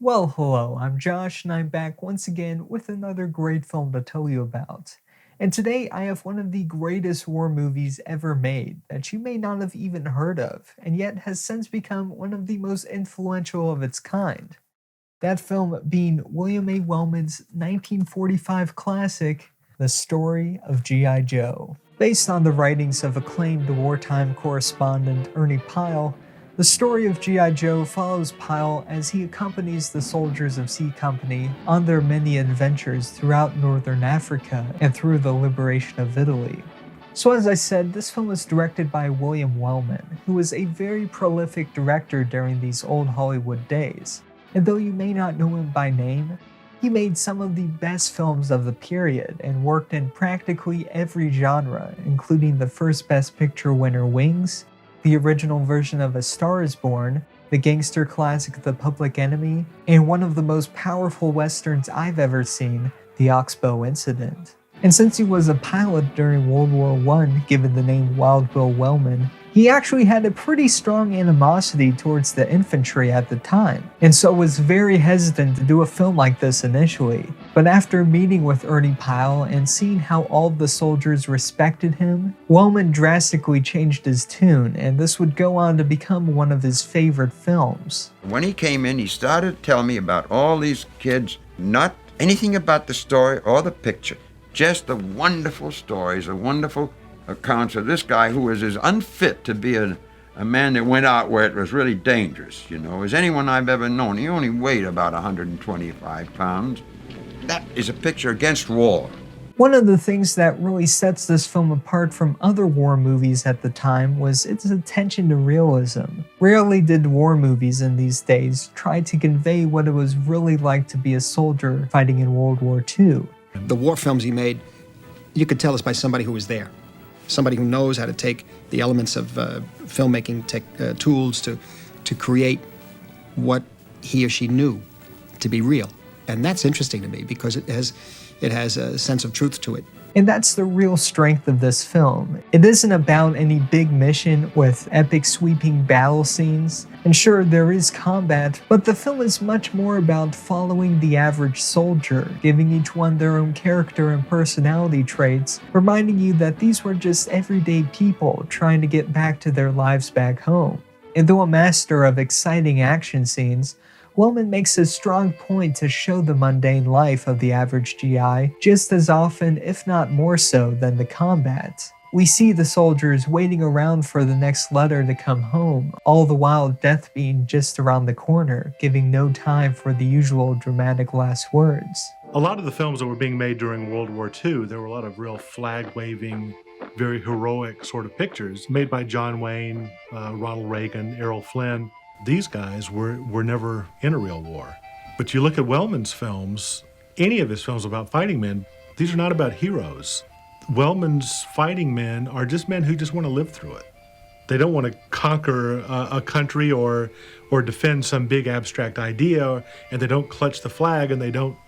Well, hello, I'm Josh, and I'm back once again with another great film to tell you about. And today I have one of the greatest war movies ever made that you may not have even heard of, and yet has since become one of the most influential of its kind. That film being William A. Wellman's 1945 classic, The Story of G.I. Joe. Based on the writings of acclaimed wartime correspondent Ernie Pyle, the story of G.I. Joe follows Pyle as he accompanies the soldiers of C Company on their many adventures throughout northern Africa and through the liberation of Italy. So as I said, this film was directed by William Wellman, who was a very prolific director during these old Hollywood days. And though you may not know him by name, he made some of the best films of the period and worked in practically every genre, including the first Best Picture winner Wings, the original version of A Star is Born, the gangster classic The Public Enemy, and one of the most powerful westerns I've ever seen, The Oxbow Incident. And since he was a pilot during World War I, given the name Wild Bill Wellman, he actually had a pretty strong animosity towards the infantry at the time, and so was very hesitant to do a film like this initially. But after meeting with Ernie Pyle and seeing how all of the soldiers respected him, Wellman drastically changed his tune, and this would go on to become one of his favorite films. When he came in, he started telling me about all these kids, not anything about the story or the picture, just the wonderful stories, the wonderful accounts of this guy who was as unfit to be a man that went out where it was really dangerous, as anyone I've ever known. He only weighed about 125 pounds. That is a picture against war. One of the things that really sets this film apart from other war movies at the time was its attention to realism. Rarely did war movies in these days try to convey what it was really like to be a soldier fighting in World War II. The war films he made, you could tell it's by somebody who was there. Somebody who knows how to take the elements of filmmaking tools to create what he or she knew to be real. And that's interesting to me because it has a sense of truth to it. And that's the real strength of this film. It isn't about any big mission with epic sweeping battle scenes. And sure, there is combat, but the film is much more about following the average soldier, giving each one their own character and personality traits, reminding you that these were just everyday people trying to get back to their lives back home. And though a master of exciting action scenes, Wellman makes a strong point to show the mundane life of the average GI just as often, if not more so, than the combat. We see the soldiers waiting around for the next letter to come home, all the while death being just around the corner, giving no time for the usual dramatic last words. A lot of the films that were being made during World War II, there were a lot of real flag-waving, very heroic sort of pictures made by John Wayne, Ronald Reagan, Errol Flynn. These guys were never in a real war. But you look at Wellman's films, any of his films about fighting men, these are not about heroes. Wellman's fighting men are just men who just want to live through it. They don't want to conquer a country or defend some big abstract idea, and they don't clutch the flag and they don't,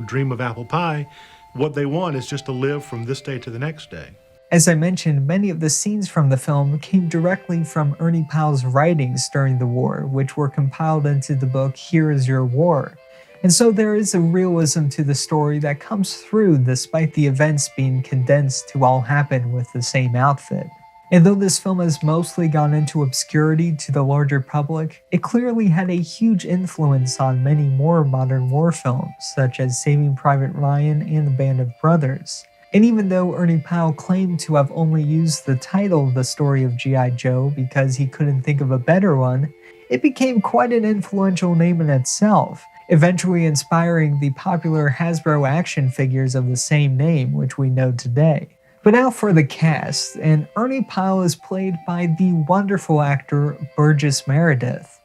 dream of apple pie. What they want is just to live from this day to the next day. As I mentioned, many of the scenes from the film came directly from Ernie Pyle's writings during the war, which were compiled into the book Here Is Your War. And so there is a realism to the story that comes through despite the events being condensed to all happen with the same outfit. And though this film has mostly gone into obscurity to the larger public, it clearly had a huge influence on many more modern war films, such as Saving Private Ryan and The Band of Brothers. And even though Ernie Pyle claimed to have only used the title The Story of G.I. Joe because he couldn't think of a better one, it became quite an influential name in itself, eventually inspiring the popular Hasbro action figures of the same name, which we know today. But now for the cast, and Ernie Pyle is played by the wonderful actor Burgess Meredith.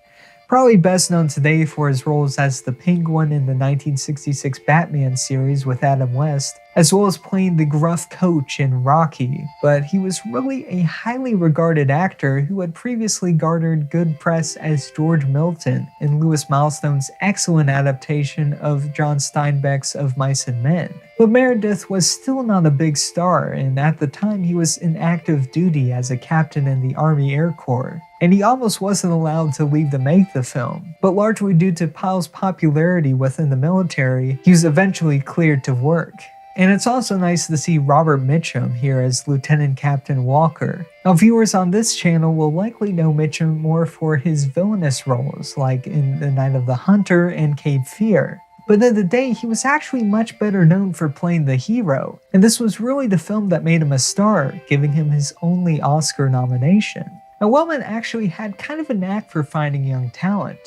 Probably best known today for his roles as the Penguin in the 1966 Batman series with Adam West, as well as playing the gruff coach in Rocky, but he was really a highly regarded actor who had previously garnered good press as George Milton in Lewis Milestone's excellent adaptation of John Steinbeck's Of Mice and Men. But Meredith was still not a big star, and at the time he was in active duty as a captain in the Army Air Corps, and he almost wasn't allowed to leave to make the film. But largely due to Pyle's popularity within the military, he was eventually cleared to work. And it's also nice to see Robert Mitchum here as Lieutenant Captain Walker. Now, viewers on this channel will likely know Mitchum more for his villainous roles, like in The Night of the Hunter and Cape Fear. But in the day, he was actually much better known for playing the hero, and this was really the film that made him a star, giving him his only Oscar nomination. Now, Wellman actually had kind of a knack for finding young talent.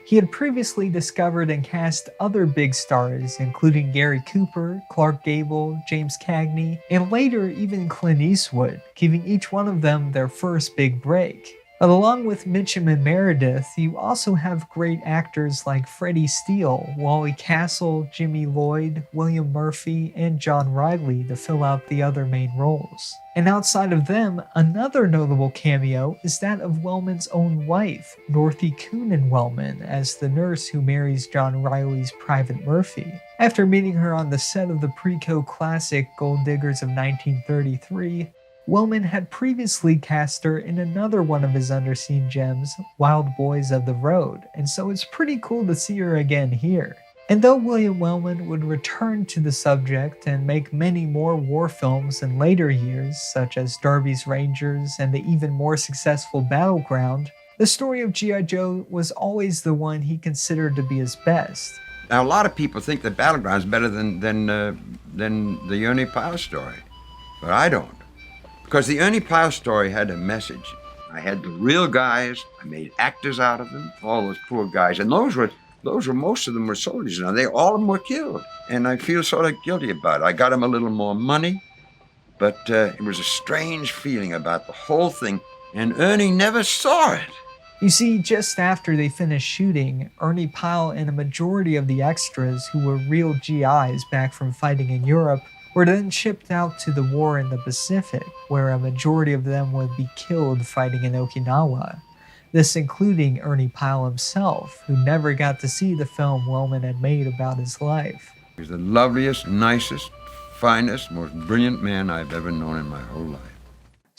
He had previously discovered and cast other big stars, including Gary Cooper, Clark Gable, James Cagney, and later even Clint Eastwood, giving each one of them their first big break. But along with Mitchum and Meredith, you also have great actors like Freddie, Steele, Wally, Cassel, Jimmy Lloyd, William Murphy, and John Reilly to fill out the other main roles. And outside of them, another notable cameo is that of Wellman's own wife, Dorothy Coonan Wellman, as the nurse who marries John Reilly's Private Murphy. After meeting her on the set of the Preco classic Gold Diggers of 1933, Wellman had previously cast her in another one of his underseen gems, Wild Boys of the Road, and so it's pretty cool to see her again here. And though William Wellman would return to the subject and make many more war films in later years, such as Darby's Rangers and the even more successful Battleground, the story of G.I. Joe was always the one he considered to be his best. Now, a lot of people think that Battleground is better than the Ernie Pyle story, but I don't. Because the Ernie Pyle story had a message. I had the real guys, I made actors out of them, all those poor guys, and those were most of them were soldiers. Now, all of them were killed, and I feel sort of guilty about it. I got them a little more money, but it was a strange feeling about the whole thing, and Ernie never saw it. You see, just after they finished shooting, Ernie Pyle and a majority of the extras who were real GIs back from fighting in Europe were then shipped out to the war in the Pacific, where a majority of them would be killed fighting in Okinawa. This including Ernie Pyle himself, who never got to see the film Wellman had made about his life. He was the loveliest, nicest, finest, most brilliant man I've ever known in my whole life.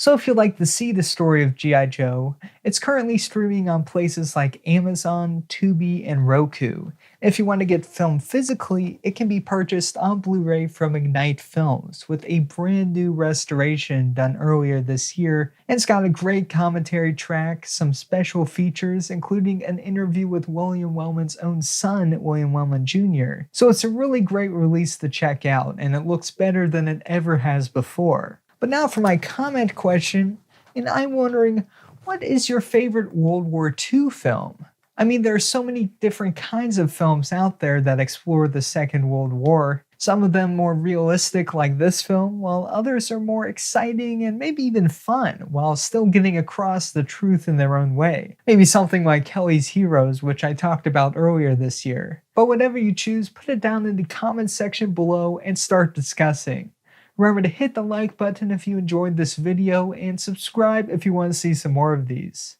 So if you'd like to see the story of G.I. Joe, it's currently streaming on places like Amazon, Tubi, and Roku. If you want to get film physically, it can be purchased on Blu-ray from Ignite Films with a brand new restoration done earlier this year, and it's got a great commentary track, some special features, including an interview with William Wellman's own son, William Wellman Jr. So it's a really great release to check out, and it looks better than it ever has before. But now for my comment question, and I'm wondering, what is your favorite World War II film? I mean, there are so many different kinds of films out there that explore the Second World War. Some of them more realistic like this film, while others are more exciting and maybe even fun, while still getting across the truth in their own way. Maybe something like Kelly's Heroes, which I talked about earlier this year. But whatever you choose, put it down in the comment section below and start discussing. Remember to hit the like button if you enjoyed this video and subscribe if you want to see some more of these.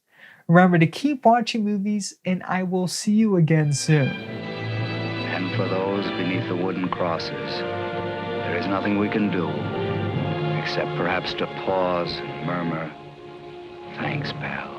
Remember to keep watching movies, and I will see you again soon. And for those beneath the wooden crosses, there is nothing we can do except perhaps to pause and murmur, "Thanks, pal."